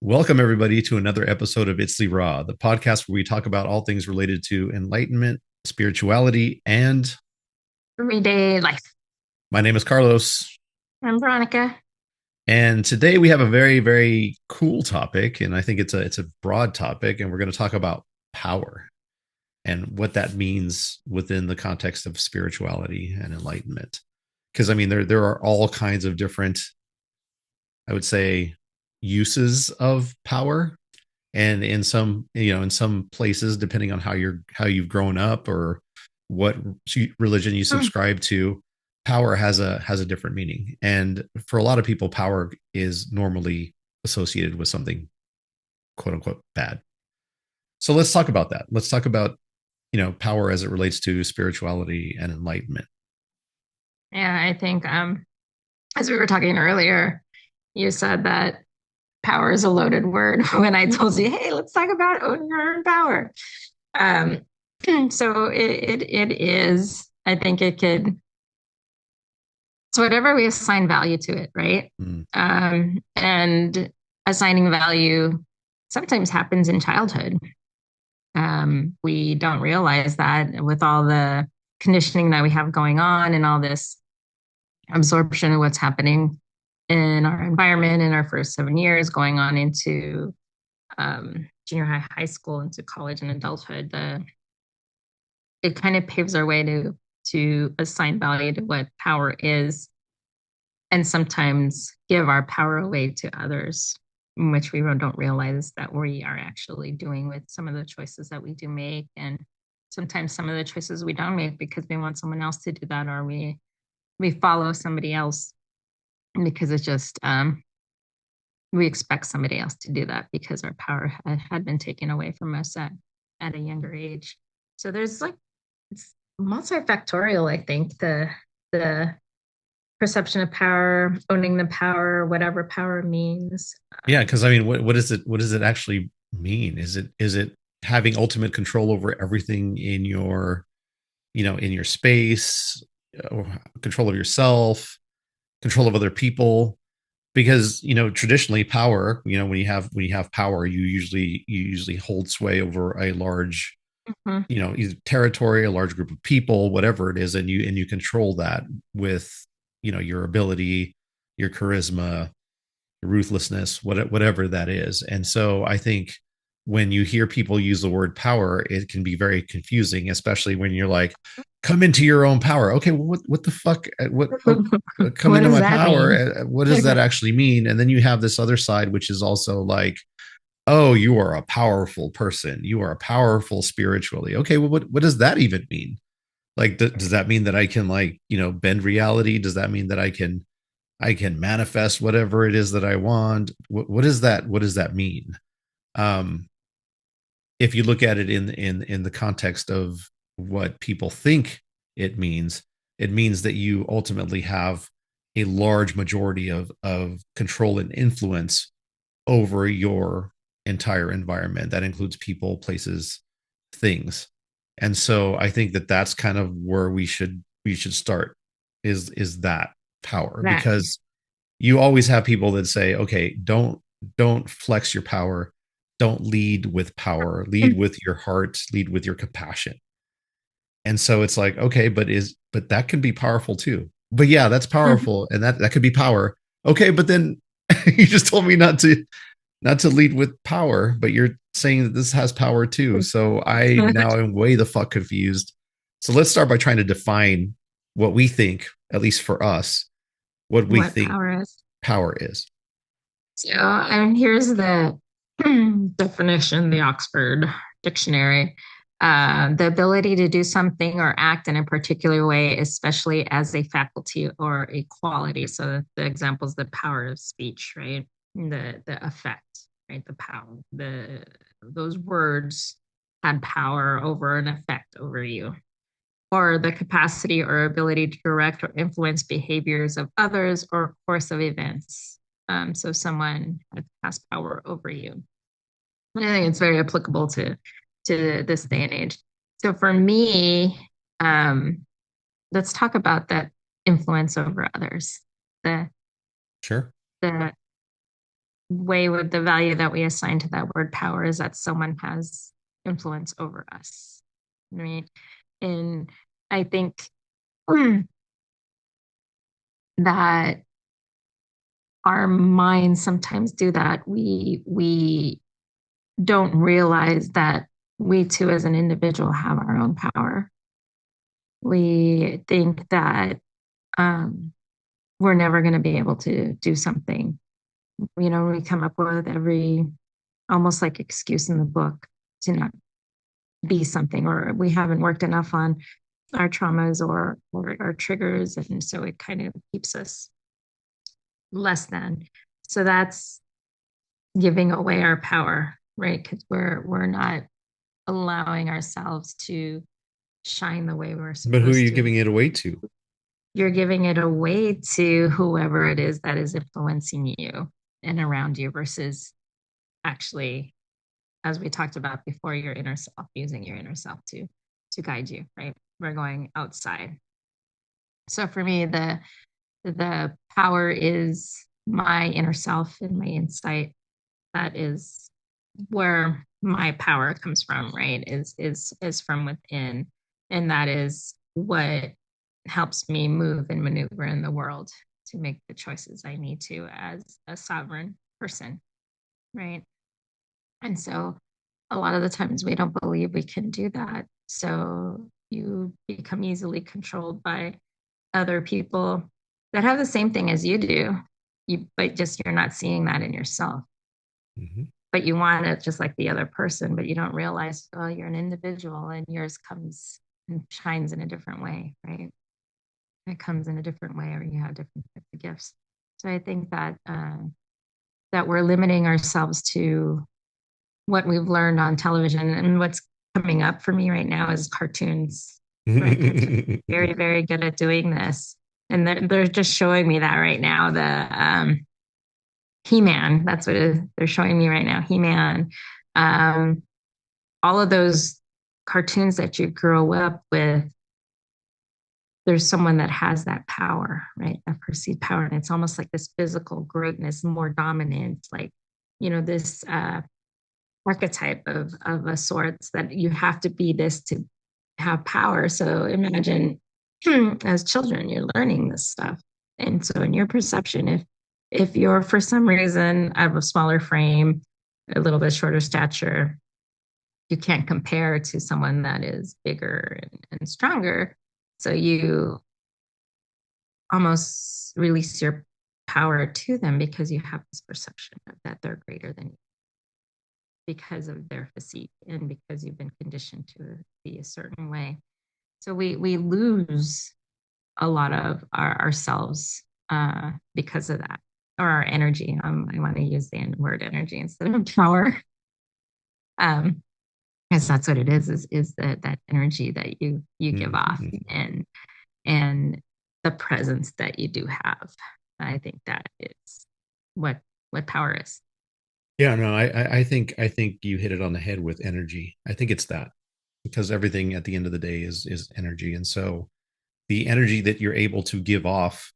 Welcome, everybody, to another episode of Itzli-Ra, the podcast where we talk about all things related to enlightenment, spirituality, and Everyday life. my name is Carlos. I'm Veronica. And today we have a very, very cool topic, and I think it's a broad topic, and we're going to talk about power and what that means within the context of spirituality and enlightenment. Because I mean, there are all kinds of different, I would say, uses of power, and in some places, depending on how you've grown up or what religion you Hmm. subscribe to, power has a different meaning. And for a lot of people, power is normally associated with something quote unquote bad. So let's talk about that. Let's talk about power as it relates to spirituality and enlightenment. Yeah, I think as we were talking earlier, you said that power is a loaded word when I told you, hey, let's talk about owning our own power. Um, so it is, I think it could, it's whatever we assign value to it, right? Mm. And assigning value sometimes happens in childhood. We don't realize that with all the conditioning that we have going on and all this absorption of what's happening in our environment in our first 7 years, going on into junior high, high school, into college and adulthood. It kind of paves our way to assign value to what power is, and sometimes give our power away to others, which we don't realize that we are actually doing with some of the choices that we do make. And sometimes some of the choices we don't make because we want someone else to do that, or we follow somebody else because it's just we expect somebody else to do that because our power had been taken away from us at a younger age. So there's like it's multifactorial, I think, the perception of power, owning the power, whatever power means. Yeah, because I mean, what does it actually mean? Is it having ultimate control over everything in your space, or control of yourself, control of other people? Because traditionally, power, when you have power, you usually hold sway over a large, Mhm. either territory, a large group of people, whatever it is, and you control that with your ability, your charisma, ruthlessness, whatever that is. And so I think when you hear people use the word power, it can be very confusing, especially when you're like, come into your own power. Okay, well, what the fuck? Come What into does my that power. mean? What does that actually mean? And then you have this other side, which is also like, oh, you are a powerful person. You are powerful spiritually. Okay, well, what does that even mean? Like, does that mean that I can, like, bend reality? Does that mean that I can manifest whatever it is that I want? What is that? What does that mean? Um, if you look at it in the context of what people think it means that you ultimately have a large majority of control and influence over your entire environment. That includes people, places, things. And so I think that that's kind of where we should start, is that power. That Because you always have people that say, okay, don't flex your power, don't lead with power, lead with your heart, lead with your compassion. And so it's like, okay, but that can be powerful too. But yeah, that's powerful, and that could be power. Okay, but then you just told me not to lead with power, but you're saying that this has power too. So I now am way the fuck confused. So let's start by trying to define what we think, at least for us, what we what think power is. power is. So, here's the definition, the Oxford Dictionary. The ability to do something or act in a particular way, especially as a faculty or a quality. So the example is the power of speech, right? The effect, right? The power. Those words had power over an effect over you. Or the capacity or ability to direct or influence behaviors of others or course of events. So someone has power over you. And I think it's very applicable to this day and age. So for me, um, let's talk about that influence over others. The Sure. the way with the value that we assign to that word power is that someone has influence over us. Right. And I think that our minds sometimes do that. We don't realize that we too, as an individual, have our own power. We think that um, we're never going to be able to do something. We come up with every almost like excuse in the book to not be something, or we haven't worked enough on our traumas or our triggers. And so it kind of keeps us less than. So that's giving away our power, right? Because we're not allowing ourselves to shine the way we're But who are supposed you to. giving it away to? You're giving it away to whoever it is that is influencing you and around you versus actually, as we talked about before, your inner self, using your inner self to guide you, right? We're going outside. So for me, the power is my inner self and my insight. That is where my power comes from, right? Is from within. And that is what helps me move and maneuver in the world to make the choices I need to as a sovereign person, right? And so a lot of the times we don't believe we can do that. So you become easily controlled by other people that have the same thing as you do. But just you're not seeing that in yourself. Mhm. But you want it just like the other person, but you don't realize, oh, you're an individual and yours comes and shines in a different way, right? It comes in a different way, or you have different types of gifts. So I think that we're limiting ourselves to what we've learned on television, and what's coming up for me right now is cartoons. Right, cartoons very very good at doing this, and they're just showing me that right now. The He-Man, that's what it is. They're showing me right now. He-Man, um, all of those cartoons that you grow up with, there's someone that has that power, right? That perceived power. And it's almost like this physical greatness, more dominant, like, this archetype of a sorts that you have to be this to have power. So imagine as children, you're learning this stuff. And so in your perception, if you're for some reason of a smaller frame, a little bit shorter stature, you can't compare to someone that is bigger and stronger. So you almost release your power to them because you have this perception of that they're greater than you because of their physique and because you've been conditioned to be a certain way. So we lose a lot of ourselves because of that, or our energy. I want to use the word energy instead of power. Um, because that's what it is that energy that you give off, Mhm. and the presence that you do have. I think that is what what power is. Yeah, no, I think you hit it on the head with energy. I think it's that because everything at the end of the day is energy, and so the energy that you're able to give off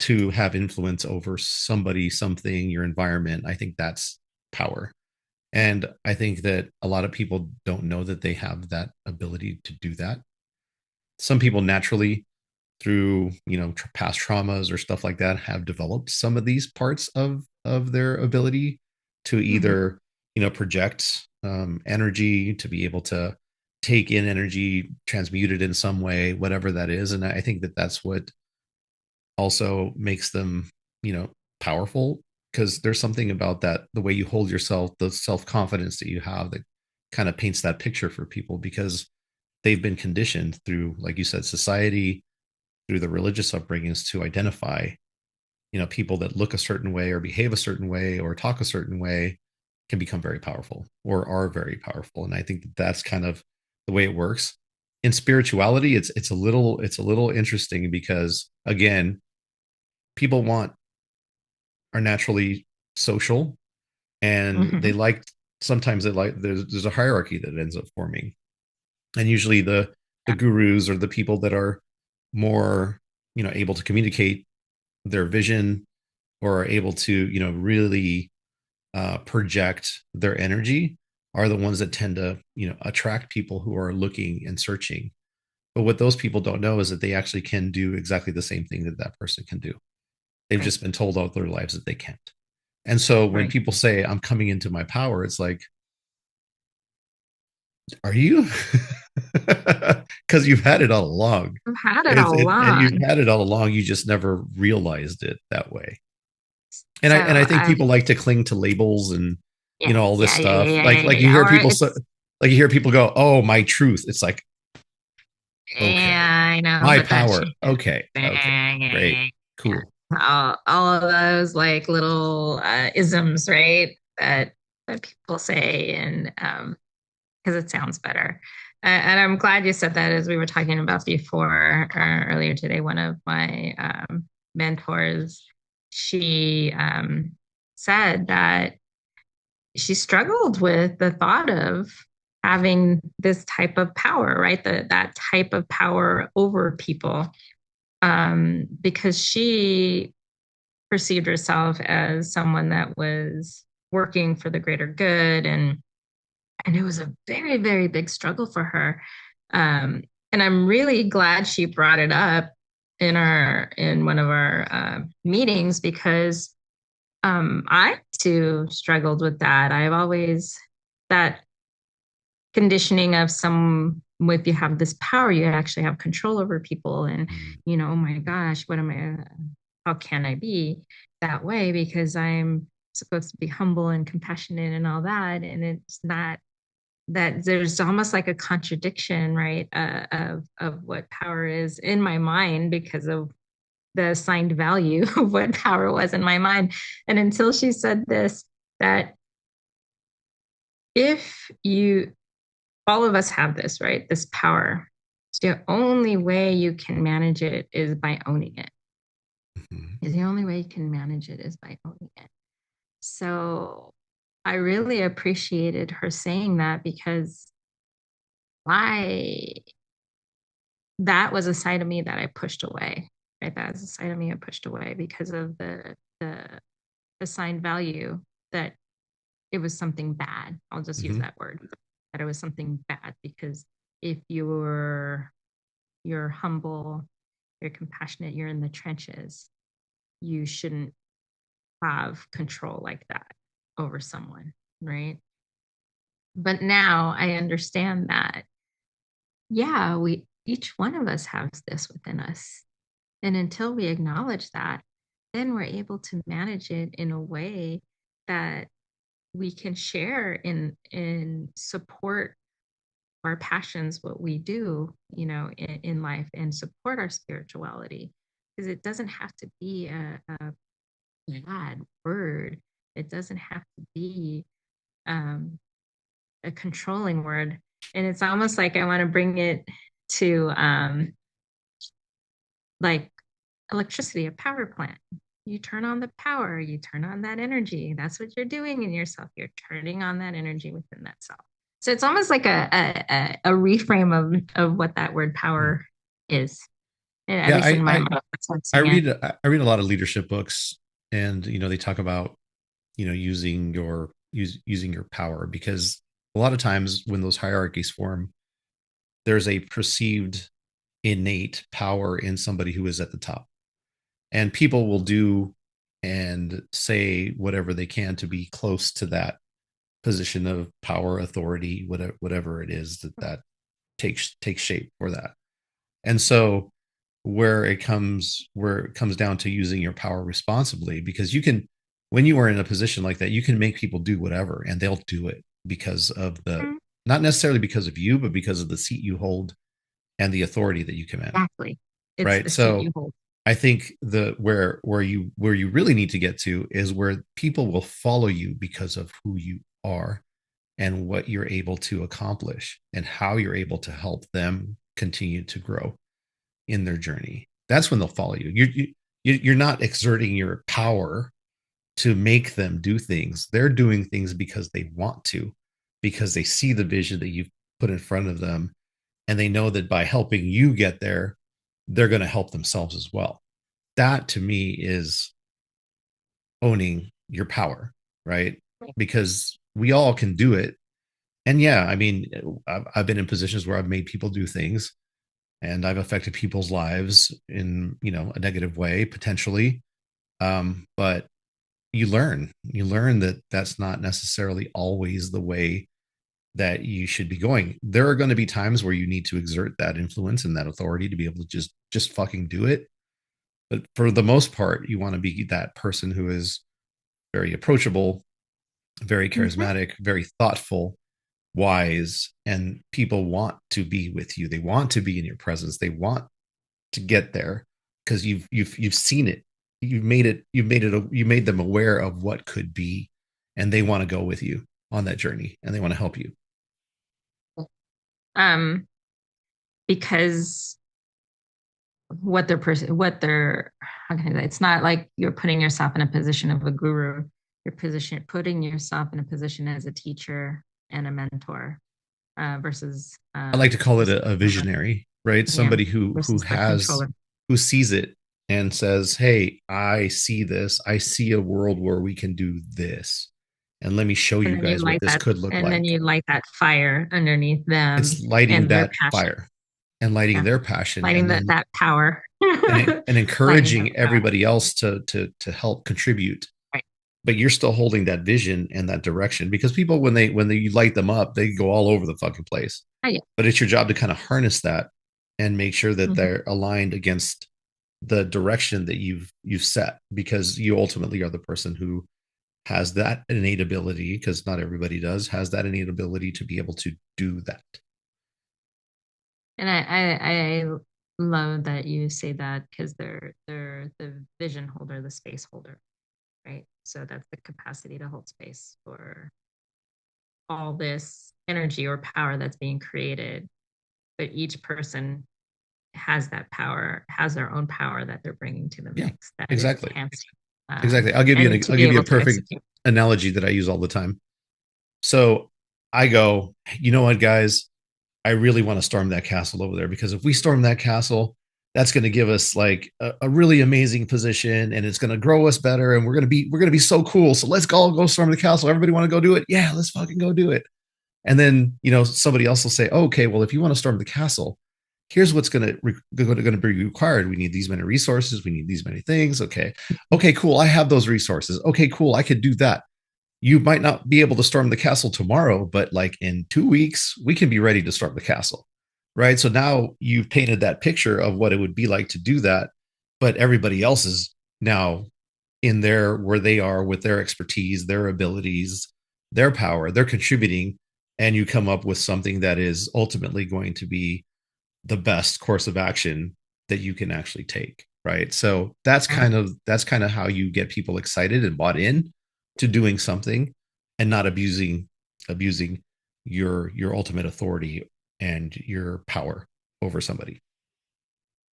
to have influence over somebody, something, your environment, I think that's power. And I think that a lot of people don't know that they have that ability to do that. Some people naturally, through past traumas or stuff like that, have developed some of these parts of their ability to Mhm. either project energy, to be able to take in energy, transmute it in some way, whatever that is. And I think that that's what also makes them powerful, because there's something about that, the way you hold yourself, the self-confidence that you have, that kind of paints that picture for people, because they've been conditioned through, like you said, society, through the religious upbringings, to identify people that look a certain way or behave a certain way or talk a certain way can become very powerful or are very powerful. And I think that that's kind of the way it works. In spirituality, it's a little interesting, because again, people are naturally social, and they Mhm. like, sometimes they like, there's a hierarchy that ends up forming, and usually the Yeah. gurus are the people that are more able to communicate their vision, or are able to really project their energy are the ones that tend to, attract people who are looking and searching. But what those people don't know is that they actually can do exactly the same thing that that person can do. They've Right. just been told all their lives that they can't. And so when Right. people say, I'm coming into my power, it's like, are you? Because you've had it all along. I've had it all And you've along. had it all along. You just never realized it that way. So And I think people like to cling to labels and, all yes, this yeah, yeah, stuff. yeah, yeah, Like you yeah. hear Or people it's like you hear people go, "Oh, my truth." It's like, okay, yeah, I know, my but that power. changes. Okay, okay, Yeah, yeah, great, yeah, yeah. cool. All of those like little isms, right? That people say, and because it sounds better. And I'm glad you said that. As we were talking about before earlier today, one of my mentors, she said that she struggled with the thought of having this type of power, right? That type of power over people, because she perceived herself as someone that was working for the greater good, and it was a very, very big struggle for her. Um, and I'm really glad she brought it up in one of our meetings, because I too struggled with that. I've always that conditioning of some if you have this power, you actually have control over people, and Mm-hmm. oh my gosh, what am I? How can I be that way? Because I'm supposed to be humble and compassionate and all that, and it's not that. There's almost like a contradiction, right, of what power is in my mind because of the assigned value of what power was in my mind. And until she said this, that if you all of us have this, right? This power. The only way you can manage it is by owning it. Is the only way you can manage it is by owning it. So I really appreciated her saying that, because I that was a side of me that I pushed away. Right? That was a side of me I pushed away because of the assigned value, that it was something bad. I'll just use Mm-hmm. that word. That it was something bad, because if you're humble, you're compassionate, you're in the trenches, you shouldn't have control like that over someone, right? But now I understand that, yeah, we each one of us has this within us. And until we acknowledge that, then we're able to manage it in a way that we can share in support our passions, what we do, in life, and support our spirituality. Because it doesn't have to be a bad word. It doesn't have to be um, a controlling word. And it's almost like I want to bring it to like electricity, a power plant. You turn on the power, you turn on that energy. That's what you're doing in yourself. You're turning on that energy within that self. So it's almost like a reframe of what that word power is, at Yeah, least in my mind. That's what I'm seeing it. I read a lot of leadership books, and they talk about using your power, because a lot of times when those hierarchies form, there's a perceived innate power in somebody who is at the top, and people will do and say whatever they can to be close to that position of power, authority, whatever it is that takes shape for that. And so where it comes down to using your power responsibly, because you can, when you are in a position like that, you can make people do whatever, and they'll do it because of the, Mhm. not necessarily because of you, but because of the seat you hold and the authority that you command. Exactly. It's Right. the seat you So hold. I think the where you really need to get to is where people will follow you because of who you are and what you're able to accomplish and how you're able to help them continue to grow in their journey. That's when they'll follow you. You're not exerting your power to make them do things. They're doing things because they want to, because they see the vision that you've put in front of them, and they know that by helping you get there, they're going to help themselves as well. That to me is owning your power, right? because we all can do it. And yeah, I mean, I've been in positions where I've made people do things, and I've affected people's lives in, a negative way potentially. But you learn that that's not necessarily always the way that you should be going. There are going to be times where you need to exert that influence and that authority to be able to just fucking do it. But for the most part, you want to be that person who is very approachable, very Mhm. charismatic, very thoughtful, wise, and people want to be with you. They want to be in your presence. They want to get there because you've seen it. You made them aware of what could be, and they want to go with you on that journey, and they want to help you. Um, because what they're how can I say, it's not like you're putting yourself in a position of a guru. You're putting yourself in a position as a teacher and a mentor, versus I like to call it just a visionary, right? yeah, Somebody who versus the has controller. who sees it and says, "Hey, I see this. I see a world where we can do this, and let me show And you then you guys what light this that, could look and then like." you light that fire underneath It's them lighting and their that passion. fire and lighting Yeah, their passion, lighting and then that power, and lighting that encouraging power. everybody else to help contribute. Right. But you're still holding that vision and that direction, because people, when you light them up, they go all over the fucking place. Oh yeah. But it's your job to kind of harness that and make sure that Mhm. they're aligned against the direction that you've set, because you ultimately are the person who has that innate ability, because not everybody does, has that innate ability to be able to do that. And I love that you say that because they're the vision holder, the space holder, right? So that's the capacity to hold space for all this energy or power that's being created. But each person has that power, has their own power that they're bringing to the Yeah, mix that is exactly. enhancing, Exactly. and to I'll be give you a able to perfect execute. analogy that I use all the time. So I go, you know what, guys? I really want to storm that castle over there, because if we storm that castle, that's going to give us like a really amazing position, and it's going to grow us better, and we're going to be so cool. So let's go storm the castle. Everybody want to go do it? Yeah, let's fucking go do it. And then, somebody else will say, oh, okay, well, if you want to storm the castle, here's what's going to be required. We need these many resources. We need these many things. Okay. Okay, cool. I have those resources. Okay, cool. I could do that. You might not be able to storm the castle tomorrow, but like in 2 weeks, we can be ready to storm the castle. Right. So now you've painted that picture of what it would be like to do that. But everybody else is now in there where they are with their expertise, their abilities, their power, they're contributing. And you come up with something that is ultimately going to be the best course of action that you can actually take. Right. So that's kind of how you get people excited and bought in to doing something, and not abusing your ultimate authority and your power over somebody.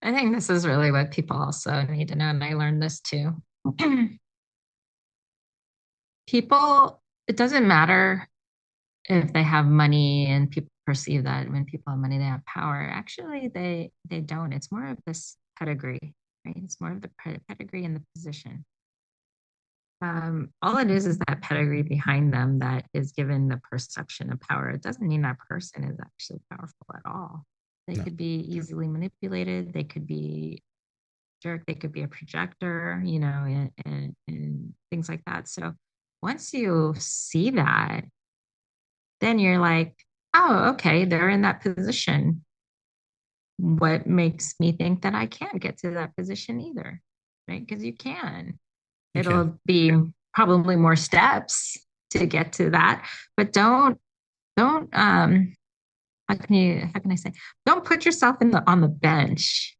I think this is really what people also need to know, and I learned this too. People, it doesn't matter if they have money, and people perceive that when people have money, they have power. Actually, they don't. It's more of this pedigree, right? It's more of the pedigree and the position. All it is that pedigree behind them that is given the perception of power. It doesn't mean that person is actually powerful at all. They No, could be easily manipulated. They could be jerk. They could be a projector, and things like that. So once you see that, then you're like, oh, okay, they're in that position. What makes me think that I can't get to that position either? Right? Because you can. you can. It'll be probably more steps to get to that, but don't how can I say, don't put yourself in the on the bench,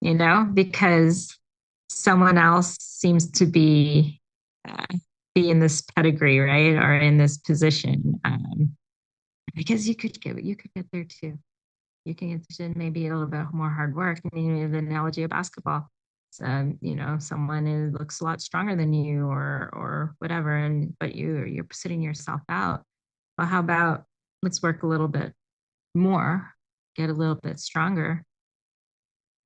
because someone else seems to uh, be in this pedigree, right? Or in this position. Because you could get there too. You can get to maybe a little bit more hard work. I mean, the analogy of basketball. So, someone looks a lot stronger than you, or whatever, and but you're sitting yourself out. Well, how about let's work a little bit more, get a little bit stronger,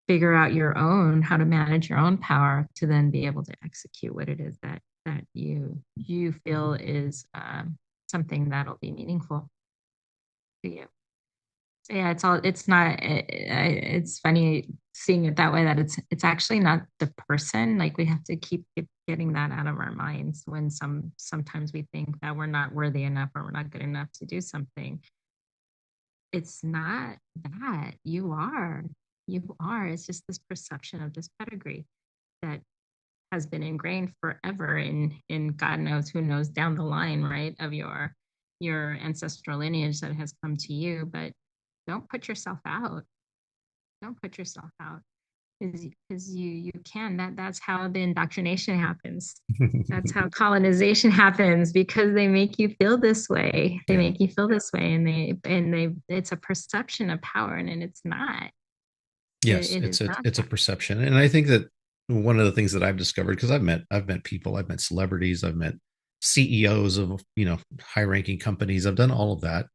figure out your own how to manage your own power to then be able to execute what it is that that you feel is something that'll be meaningful to you. So yeah, it's not it's funny seeing it that way, that it's actually not the person. Like we have to keep getting that out of our minds when sometimes we think that we're not worthy enough or we're not good enough to do something. It's not that. You are. It's just this perception of this pedigree that has been ingrained forever in God knows who knows down the line, right, of your ancestral lineage that has come to you. But don't put yourself out. Don't put yourself out, because you can. That's how the indoctrination happens. That's how colonization happens, because they make you feel this way. They Yeah. make you feel this way, and they it's a perception of power, and it's not. Yes, It is not it's a that. perception, and I think that one of the things that I've discovered, because I've met people, I've met celebrities, I've met CEOs of high ranking companies, I've done all of that,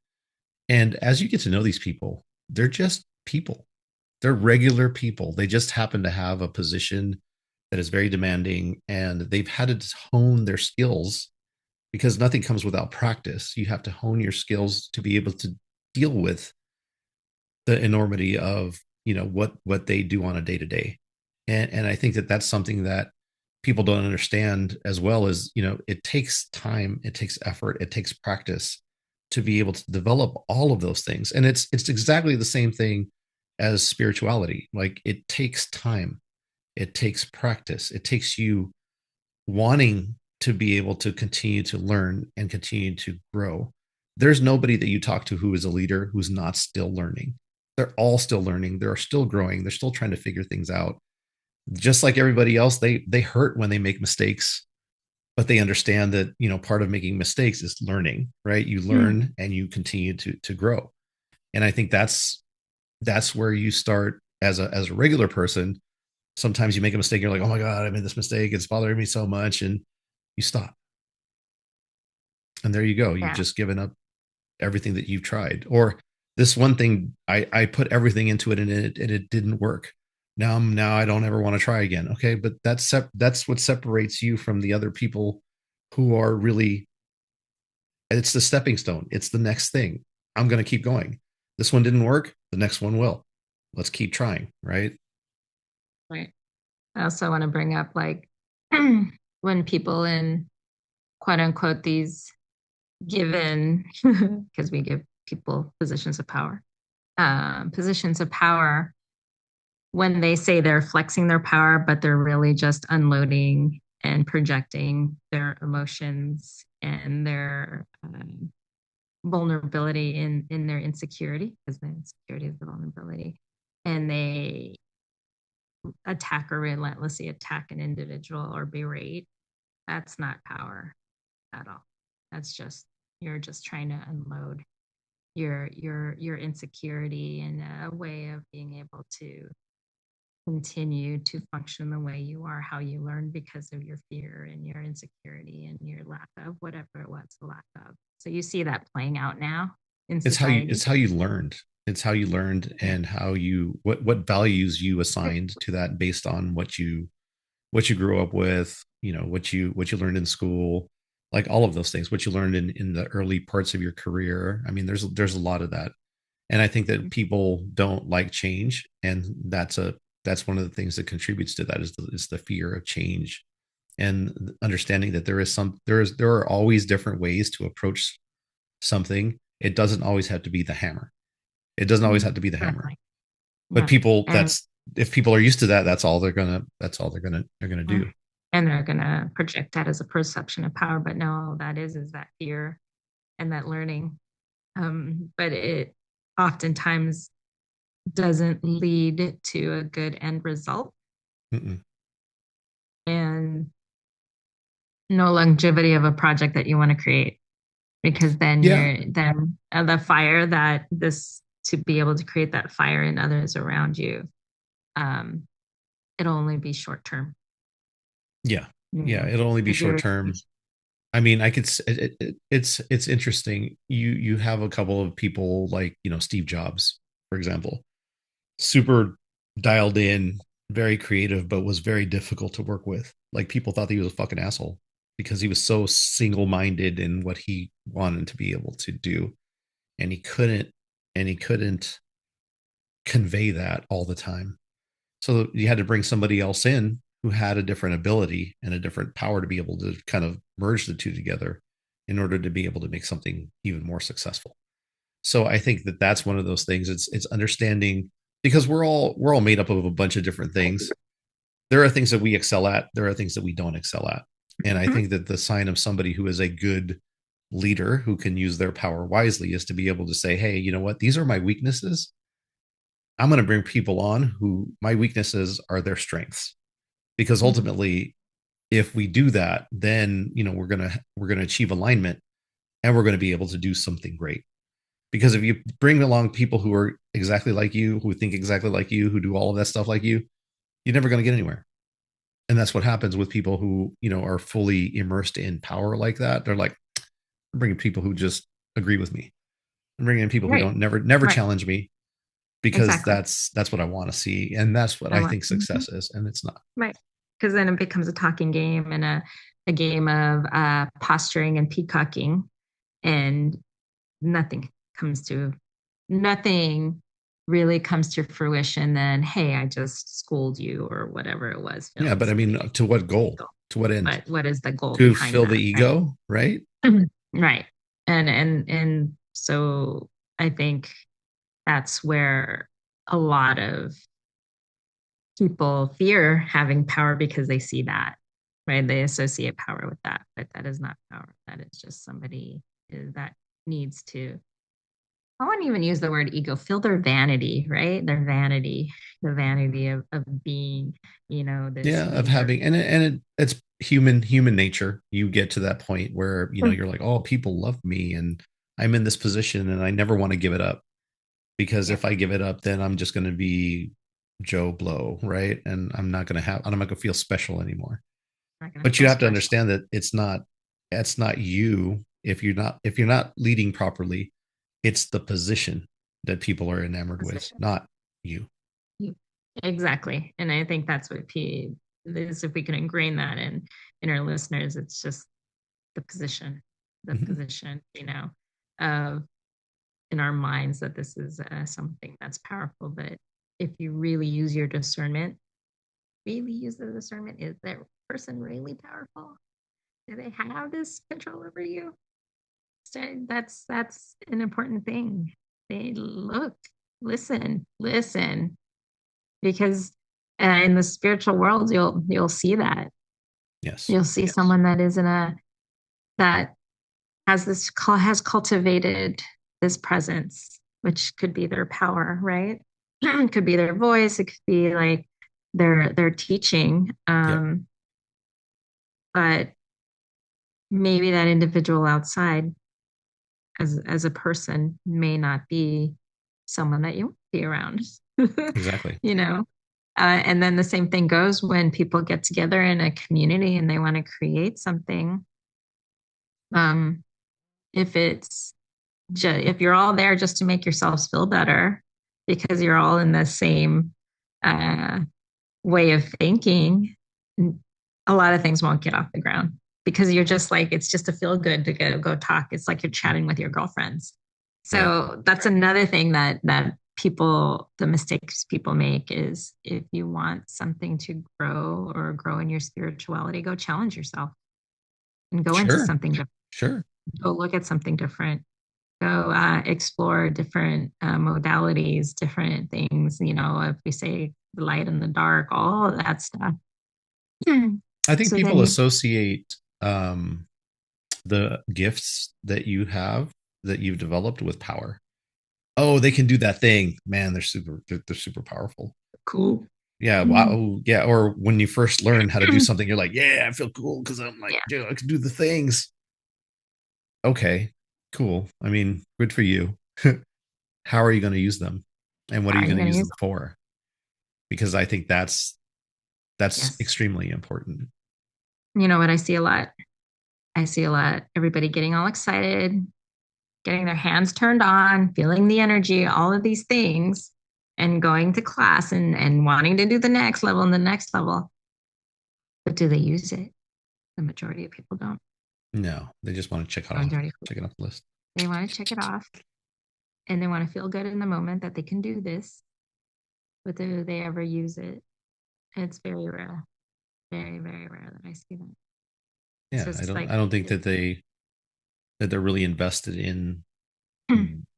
and as you get to know these people, they're just people. They're regular people. They just happen to have a position that is very demanding, and they've had to hone their skills because nothing comes without practice. You have to hone your skills to be able to deal with the enormity of what they do on a day to day, and I think that that's something that people don't understand as well. As it takes time, it takes effort, it takes practice to be able to develop all of those things, and it's exactly the same thing as spirituality. Like it takes time, it takes practice, it takes you wanting to be able to continue to learn and continue to grow. There's nobody that you talk to who is a leader who's not still learning. They're all still learning. They're still growing. They're still trying to figure things out. Just like everybody else, they hurt when they make mistakes, but they understand that part of making mistakes is learning. Right? You Hmm. learn and you continue to grow. And I think that's where you start as a regular person. Sometimes you make a mistake. You're like, oh my god, I made this mistake. It's bothering me so much, and you stop. And there you go. You've Yeah. just given up everything that you've tried. Or this one thing, I put everything into it, and it didn't work. Now I don't ever want to try again. Okay, but that's what separates you from the other people who are really. It's the stepping stone. It's the next thing. I'm going to keep going. This one didn't work. The next one will. Let's keep trying. Right. Right. I also want to bring up, like, when people in quote unquote these given, because we give people positions of power, when they say they're flexing their power, but they're really just unloading and projecting their emotions and their vulnerability in their insecurity, because the insecurity is the vulnerability, and they attack or relentlessly attack an individual or berate. That's not power at all. That's just, you're just trying to unload your insecurity in a way of being able to continue to function the way you are, how you learn, because of your fear and your insecurity and your lack of whatever it was, the lack of. So you see that playing out now in It's society. how you learned. It's how you learned, Yeah. and how you what values you assigned to that based on what you grew up with, what you learned in school, like all of those things, what you learned in the early parts of your career. I mean, there's a lot of that. And I think that people don't like change, and that's one of the things that contributes to that is the fear of change, and understanding that there are always different ways to approach something. It doesn't always have to be the hammer. It doesn't always have to be the hammer. Exactly. But Yeah. people, And that's if people are used to that, that's all they're gonna yeah. do. And they're gonna project that as a perception of power, but no, all that is that fear and that learning. But it oftentimes doesn't lead to a good end result, Mm-mm. and no longevity of a project that you want to create, because then Yeah, the fire that this to be able to create that fire in others around you, um, it'll only be short term. yeah, You yeah. know, It'll only be because short you're term. I mean, I could. It's interesting. You have a couple of people like Steve Jobs, for example, super dialed in, very creative, but was very difficult to work with. Like people thought that he was a fucking asshole. because he was so single-minded in what he wanted to be able to do, and he couldn't convey that all the time. So you had to bring somebody else in who had a different ability and a different power to be able to kind of merge the two together in order to be able to make something even more successful. So I think that that's one of those things. It's understanding, because we're all made up of a bunch of different things. There are things that we excel at. There are things that we don't excel at. And I Mhm. think that the sign of somebody who is a good leader who can use their power wisely is to be able to say, hey, you know what? These are my weaknesses. I'm going to bring people on who my weaknesses are their strengths. Because ultimately, if we do that, then we're going to achieve alignment, and we're going to be able to do something great. Because if you bring along people who are exactly like you, who think exactly like you, who do all of that stuff like you're never going to get anywhere. And that's what happens with people who are fully immersed in power like that. They're like, I'm bringing people who just agree with me. I'm bringing in people who Right. don't never Right. challenge me, because Exactly. that's what I want to see, and that's what I I want. think Mhm. success is, and it's not. Right. Because then it becomes a talking game and a game of posturing and peacocking, and nothing comes to nothing really comes to fruition. Then, hey, I just schooled you or whatever it was, Yeah, filled but I mean, somebody to what goal? goal. To what end? But what is the goal To behind fill the that, right? ego, right? Right. And so I think that's where a lot of people fear having power because they see that, right? They associate power with that, but that is not power. That is just somebody that needs to, I wouldn't even use the word ego, feel their vanity, right? Their vanity, the vanity of being, this Yeah, of leader. having, it's human nature. You get to that point where Mm. you're like, oh, people love me, and I'm in this position, and I never want to give it up, because Yeah, if I give it up, then I'm just going to be Joe Blow, right? And I'm not going to feel special anymore. I'm not going to But you feel have to special. understand that it's not you. If you're not leading properly, it's the position that people are enamored with, Position. not you. Exactly. And I think that's what P is, if we can ingrain that in our listeners, it's just the position, the Mhm. position, of in our minds that this is something that's powerful. But if you really use your discernment, really use the discernment, is that person really powerful? Do they have this control over you? So that's an important thing. They look, listen, because in the spiritual world, you'll see that. Yes. You'll see someone that is in a that has cultivated this presence, which could be their power, right? It could be their voice. It could be like their teaching. Yep. But maybe that individual outside, as a person, may not be someone that you want to be around. Exactly. you know. And then the same thing goes when people get together in a community and they want to create something. Um, if it's if you're all there just to make yourselves feel better because you're all in the same uh, way of thinking, a lot of things won't get off the ground because you're just like, it's just a feel good to go talk. It's like you're chatting with your girlfriends. Right. So that's another thing that people, the mistakes people make is, if you want something to grow or grow in your spirituality, go challenge yourself and go into Sure. something different. Sure. Go look at something different. Go explore different modalities, different things. If we say the light and the dark, all of that stuff. I think So then people you, associate the gifts that you have, that you've developed, with power. Oh, they can do that thing. Man, they're super powerful. cool. Yeah, wow. Mm. Oh, yeah, or when you first learn how to do something, you're like, yeah, I feel cool because I'm like, Yeah. dude, I can do the things. Okay, cool. I mean, good for you. How are you going to use them? And what are How you are you going to going to use use them them? for? Because I think that's Yes. extremely important. You know what I see a lot? I see a lot. Everybody getting all excited, getting their hands turned on, feeling the energy, all of these things, and going to class and wanting to do the next level and the next level. But do they use it? The majority of people don't. No, they just want to The majority, check it off the list. they want to check it off and they want to feel good in the moment that they can do this, but do they ever use it? It's very rare, very, very rare that I see that. It's Yeah, just like, I don't think that they're really invested in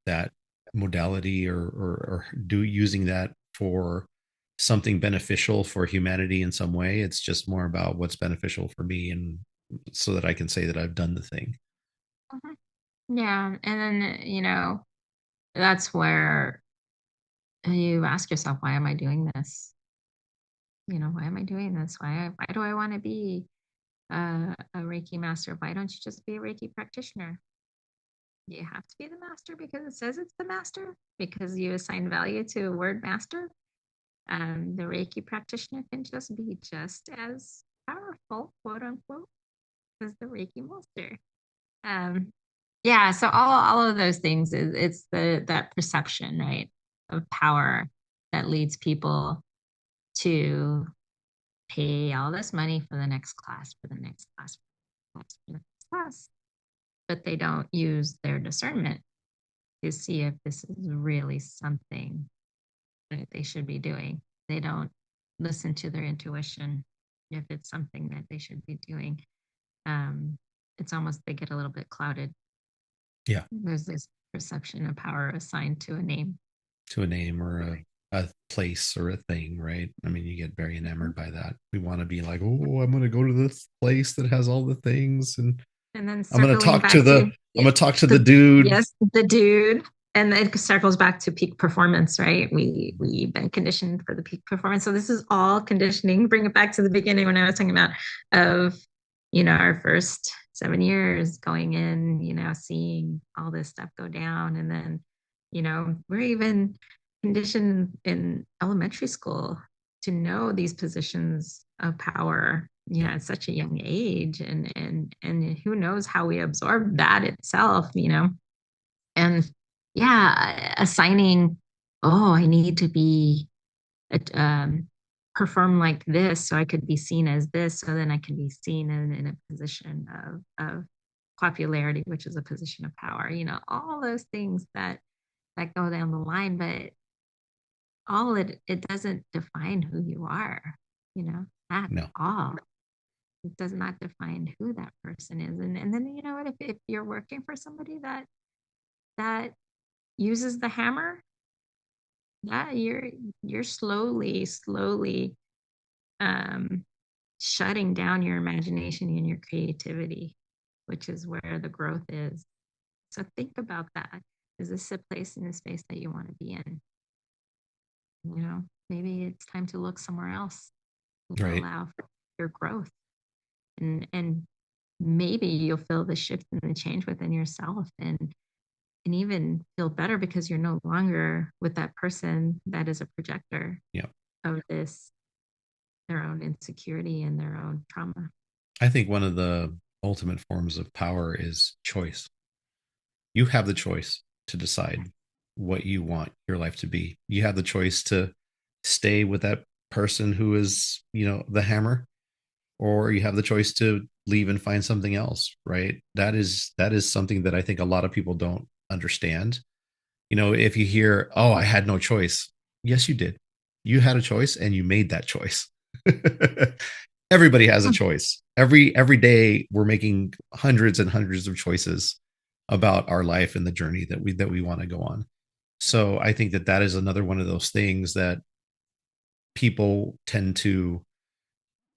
that modality or do using that for something beneficial for humanity in some way. It's just more about what's beneficial for me and so that I can say that I've done the thing. yeah. And then, that's where you ask yourself, why am I doing this? Why am I doing this? Why do I want to be a Reiki master? Why don't you just be a Reiki practitioner? You have to be the master because it says it's the master, because you assign value to a word master. The Reiki practitioner can just be just as powerful, quote unquote, as the Reiki master. Um, yeah, so all of those things is it's the that perception, right, of power that leads people to pay all this money for the next class, for the next class, for the next class, but they don't use their discernment to see if this is really something that they should be doing. They don't listen to their intuition if it's something that they should be doing. Um, it's almost they get a little bit clouded. Yeah, There's this perception of power assigned to a name. to a name or a place or a thing, right? I mean, you get very Mhm. enamored by that. We want to be like, oh, I'm going to go to this place that has all the things, and And then I'm going to circling back to I'm yeah, going to talk to the the dude. yes, the dude. And it circles back to peak performance, right? We've been conditioned for the peak performance. So this is all conditioning. Bring it back to the beginning when I was talking about of, our first 7 years going in, seeing all this stuff go down. And then, we're even conditioned in elementary school to know these positions of power, Yep. at such a young age. And who knows how we absorb that itself. And yeah, assigning, oh, I need to be perform like this so I could be seen as this, so then I can be seen in a position of popularity, which is a position of power. All those things that go down the line, but all it doesn't define who you are, at No. all. It does not define who that person is. And then you know what, if you're working for somebody that uses the hammer, yeah, you're slowly um shutting down your imagination and your creativity, which is where the growth is. So think about that. Is this a place in a space that you want to be in? Maybe it's time to look somewhere else to Right. allow for your growth. And maybe you'll feel the shift and the change within yourself and even feel better because you're no longer with that person that is a projector Yeah. of this their own insecurity and their own trauma. I think one of the ultimate forms of power is choice. You have the choice to decide what you want your life to be. You have the choice to stay with that person who is, the hammer, or you have the choice to leave and find something else, right? That is something that I think a lot of people don't understand. If you hear, "Oh, I had no choice." Yes, you did. You had a choice and you made that choice. Everybody has a choice. Every day we're making hundreds and hundreds of choices about our life and the journey that we want to go on. So I think that is another one of those things that people tend to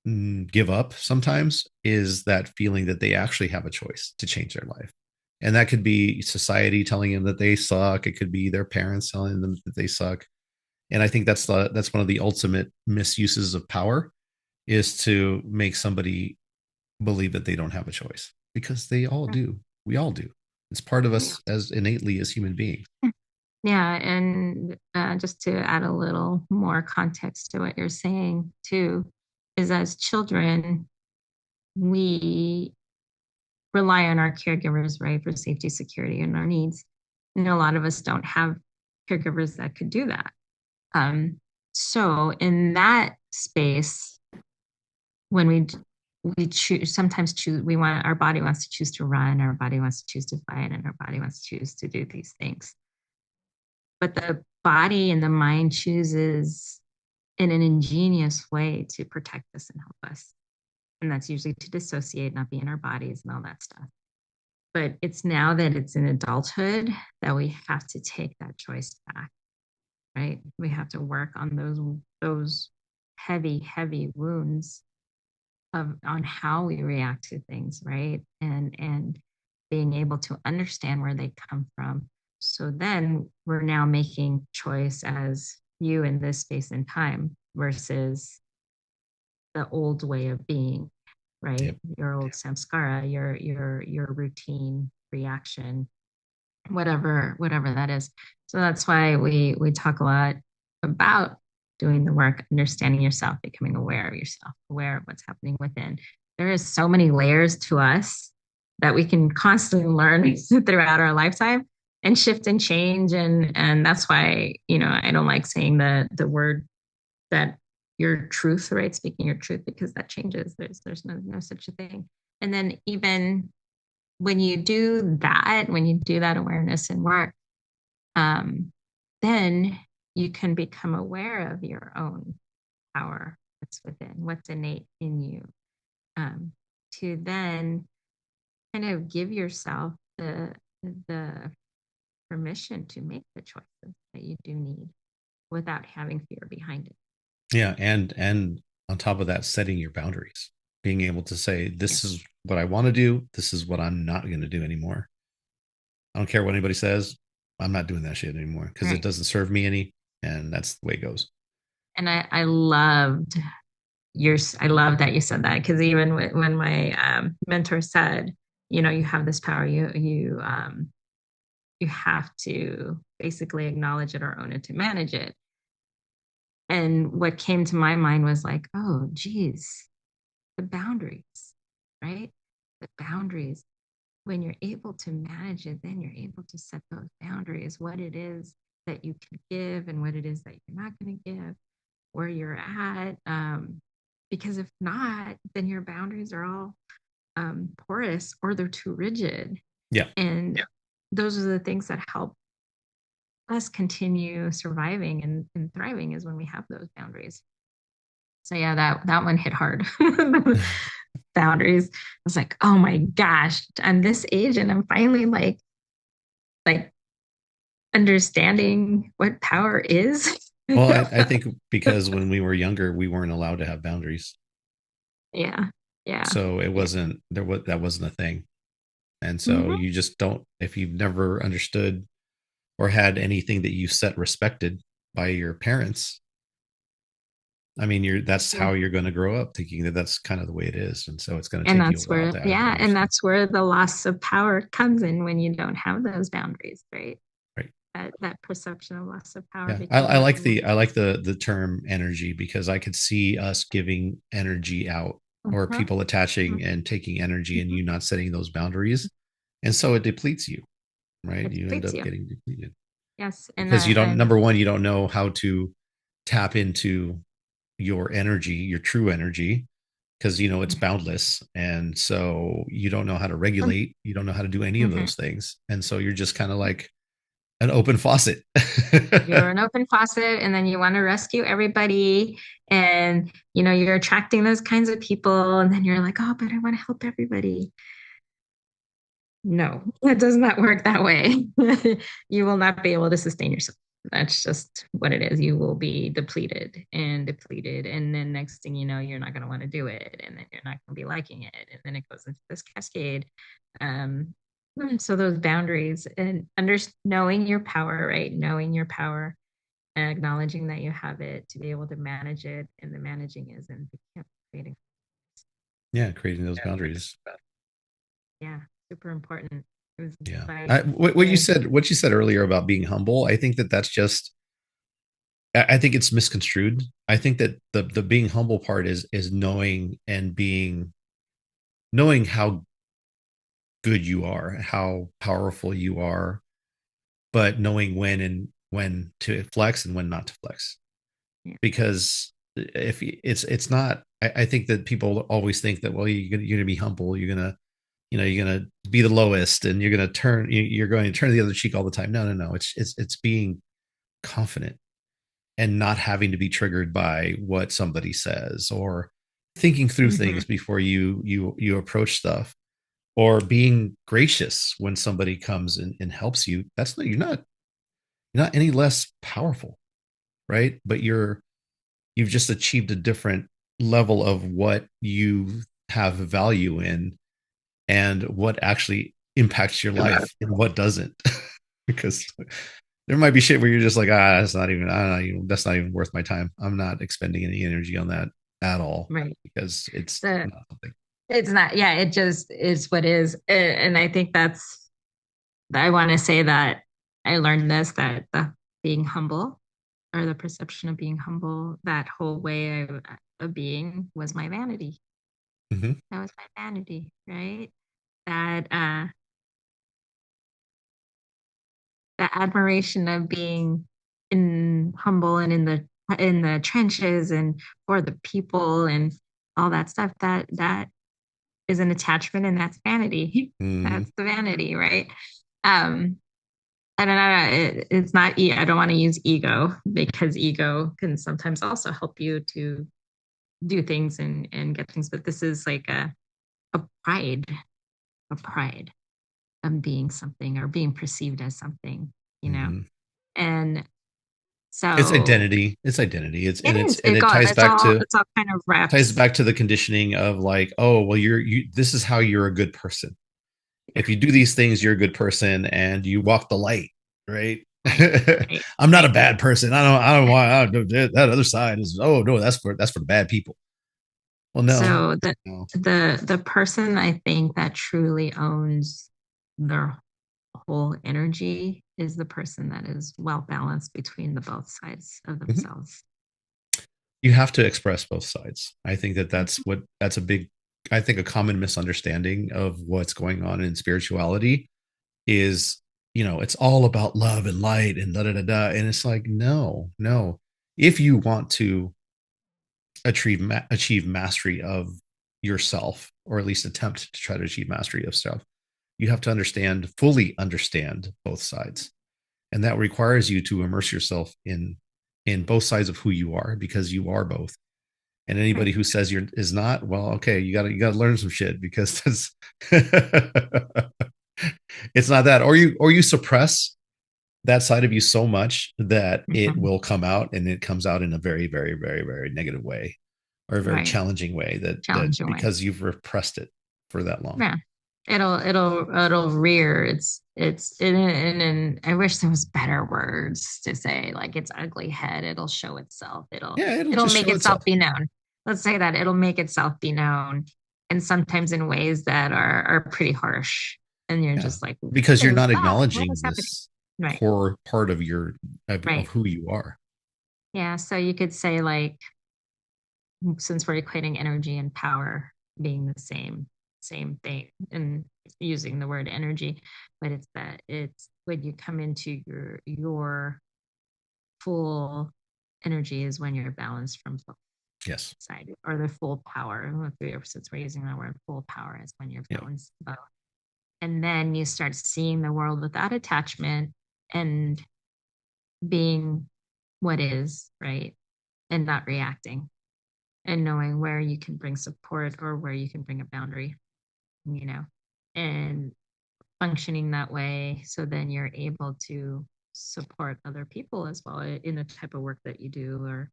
give up sometimes, is that feeling that they actually have a choice to change their life. And that could be society telling them that they suck. It could be their parents telling them that they suck. And I think that's one of the ultimate misuses of power, is to make somebody believe that they don't have a choice, because they all do. We all do. It's part of us as innately as human beings. Yeah, and just to add a little more context to what you're saying too, is as children, we rely on our caregivers, right, for safety, security, and our needs. And a lot of us don't have caregivers that could do that. So in that space, when we we choose sometimes choose we want our body wants to choose to run, our body wants to choose to fight, and our body wants to choose to do these things. But the body and the mind chooses in an ingenious way to protect us and help us. And that's usually to dissociate, not be in our bodies and all that stuff. But it's now that it's in adulthood that we have to take that choice back, right? We have to work on those heavy, heavy wounds of on how we react to things, right? And being able to understand where they come from. So then we're now making choice as you in this space and time versus the old way of being, right? Yep. Your old samskara, your routine reaction, whatever that is. So that's why we talk a lot about doing the work, understanding yourself, becoming aware of yourself, aware of what's happening within. There is so many layers to us that we can constantly learn throughout our lifetime and shift and change. And that's why, I don't like saying the word that your truth, right? Speaking your truth, because that changes. There's no such a thing. And then even when you do that awareness and work, um, then you can become aware of your own power that's within, what's innate in you, to then kind of give yourself the permission to make the choices that you do need without having fear behind it. Yeah, and on top of that, setting your boundaries, being able to say, Yeah. this is what I want to do, this is what I'm not going to do anymore. I don't care what anybody says. I'm not doing that shit anymore because it Right. doesn't serve me any, and that's the way it goes. And I loved I love that you said that because even when my mentor said, you have this power, you have to basically acknowledge it or own it to manage it. And what came to my mind was like, oh, geez, the boundaries, right? The boundaries. When you're able to manage it, then you're able to set those boundaries, what it is that you can give and what it is that you're not going to give, where you're at. Because if not, then your boundaries are all porous or they're too rigid. Yeah. And those are the things that help us continue surviving and thriving is when we have those boundaries. So yeah, that one hit hard. Boundaries. I was like, oh my gosh, I'm this age and I'm finally like understanding what power is. Well, I think because when we were younger, we weren't allowed to have boundaries, Yeah. Yeah. so it Yeah. wasn't there. Was that wasn't a thing, and so Mm-hmm. you just don't. If you've never understood or had anything that you set respected by your parents, I mean, that's Yeah. how you're going to grow up thinking that that's kind of the way it is, and so it's going to And take you a that's while where, to yeah, and understand. that's where the loss of power comes in when you don't have those boundaries, right? Right. That perception of loss of power Yeah, I, because I of like the term energy because I could see us giving energy out or uh-huh, people uh-huh, attaching and taking energy and uh-huh. you not setting those boundaries, and so it depletes you, right? It You end depletes up you. getting depleted Yes, and because you don't. and Number one, you don't know how to tap into your energy, your true energy, because it's boundless, and so you don't know how to regulate. You don't know how to do any of mhm. those things, and so you're just kind of like an open faucet. You're an open faucet, and then you want to rescue everybody, and you're attracting those kinds of people, and then you're like, oh, but I want to help everybody. No, it does not work that way. You will not be able to sustain yourself. That's just what it is. You will be depleted and depleted. And then next thing you know, you're not going to want to do it. And then you're not going to be liking it. And then it goes into this cascade. Um, so those boundaries and knowing your power, right? Knowing your power and acknowledging that you have it to be able to manage it. And the managing is in creating. Yeah, creating those boundaries. Yeah, super important. It was Yeah. like What you very said, what you said earlier about being humble, I think that that's just, I think it's misconstrued. I think that the being humble part is knowing and knowing how good you are, how powerful you are, but knowing when to flex and when not to flex. yeah. Because if it's not, I think that people always think that, well, you're gonna be humble, you're gonna, you're gonna be the lowest, and you're gonna turn, you're going to turn the other cheek all the time. No, no, no. It's being confident and not having to be triggered by what somebody says, or thinking through Hmm. things before you approach stuff, or being gracious when somebody comes and helps you. That's not, you're not any less powerful, right? But you've just achieved a different level of what you have value in, and what actually impacts your life and what doesn't. Because there might be shit where you're just like, that's not even, I don't know, that's not even worth my time. I'm not expending any energy on that at all, Right. because it's The not something. it's not, yeah, it just is what is. And I think I want to say that I learned this, that the being humble, or the perception of being humble, that whole way of being was my vanity. Mm-hmm. That was my vanity, right? That the admiration of being in humble and in the trenches and for the people and all that stuff, that is an attachment, and that's vanity. Mm-hmm. That's the vanity, right? Um, I don't know. It's not. I don't want to use ego, because ego can sometimes also help you to do things and get things. But this is like a pride, a pride of being something or being perceived as something, you know. Mm-hmm. And It's so identity. It's identity. It's it and it's is. and it ties back to, It's all kind of ties wraps. back to the conditioning of like, oh well, you this is how you're a good person. If you do these things, you're a good person and you walk the light, right? Right, right, I'm not a right. bad person. I don't want, I don't, that other side is, oh no, that's for the bad people. Well, no, So no. the person I think that truly owns their whole energy is the person that is well balanced between the both sides of Mhm. themselves. You have to express both sides. I think that Mhm. that's a big, I think a common misunderstanding of what's going on in spirituality is, it's all about love and light and da da da da. And it's like, no, no. If you want to achieve mastery of yourself, or at least attempt to try to achieve mastery of self, you have to fully understand both sides, and that requires you to immerse yourself in both sides of who you are, because you are both. And anybody Right. who says you're is not, well, okay, you got to learn some shit, because that's it's not that, or you suppress that side of you so much that it Mhm. will come out, and it comes out in a very, very, very, very negative way, or a very Right. challenging way, that Challenging way. because you've repressed it for that long. Yeah. It'll rear and I wish there was better words to say, like its ugly head. It'll show itself. Yeah, it'll It'll just make show itself itself. be known. Let's say that it'll make itself be known, and sometimes in ways that are pretty harsh. And you're Yeah, just like, what because you're is not that? What acknowledging is happening? this Right. core part of of Right. who you are. Yeah. So you could say, like, since we're equating energy and power being the same thing, and using the word energy, but it's when you come into your full energy is when you're balanced from both Yes. side, or the full power. Since we're using the word full power, is when you're Yeah. balanced both, and then you start seeing the world without attachment, and being what is, right, and not reacting, and knowing where you can bring support or where you can bring a boundary, you know, and functioning that way. So then you're able to support other people as well in the type of work that you do, or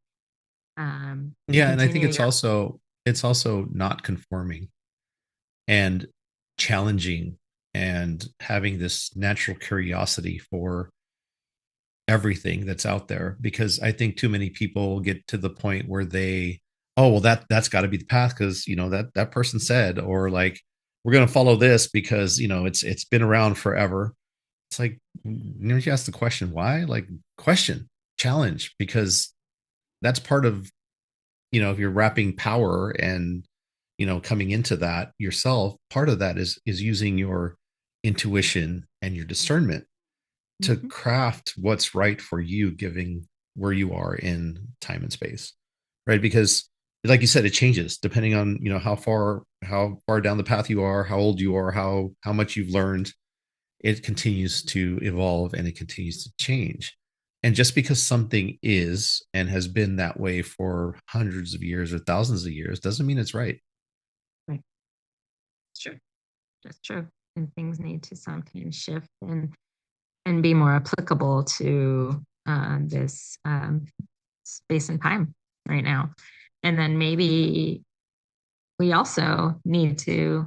to Yeah, and I think continue your. it's also not conforming, and challenging, and having this natural curiosity for everything that's out there, because I think too many people get to the point where they, oh well, that's got to be the path, because that person said, or like, we're going to follow this because it's been around forever. It's like, you ask the question why, like, question, challenge, because that's part of, if you're wrapping power and coming into that yourself, part of that is using your intuition and your discernment to Mhm. craft what's right for you, giving where you are in time and space. right? Because like you said, it changes depending on, how far down the path you are, how old you are, how much you've learned. It continues to evolve and it continues to change. And just because something is and has been that way for hundreds of years or thousands of years doesn't mean it's right. Right. It's true. That's true. And things need to sometimes shift and be more applicable to this space and time right now. And then maybe we also need to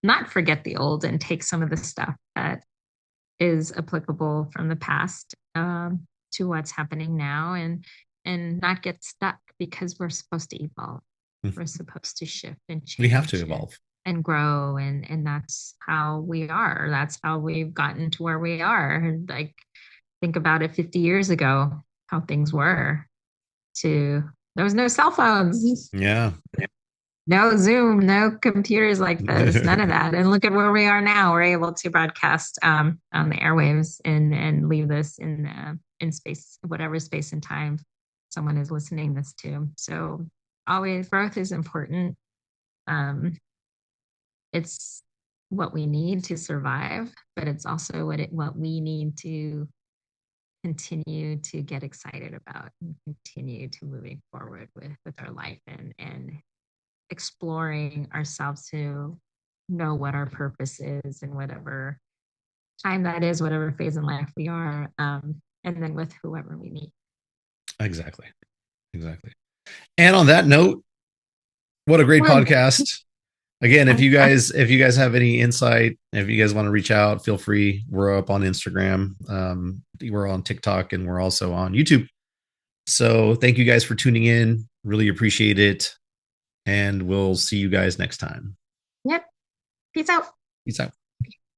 not forget the old and take some of the stuff that is applicable from the past to what's happening now and not get stuck because we're supposed to evolve. We're supposed to shift and We have to change evolve. and grow and that's how we are. That's how we've gotten to where we are. Like think about it 50 years ago, how things were to there was no cell phones, Yeah. no Zoom, no computers like this, none of that. And look at where we are now. We're able to broadcast on the airwaves and leave this in space, whatever space and time someone is listening this to. So always growth is important. Um, it's what we need to survive, but it's also what we need to continue to get excited about and continue to moving forward with our life and exploring ourselves to know what our purpose is and whatever time that is, whatever phase in life we are, and then with whoever we meet. Exactly. Exactly. And on that note, what a great One, podcast. Again, if I, you I, guys if you guys have any insight, if you guys want to reach out, feel free. We're up on Instagram. We're on TikTok and we're also on YouTube. So thank you guys for tuning in. Really appreciate it. And we'll see you guys next time. yep. Peace out. Peace out.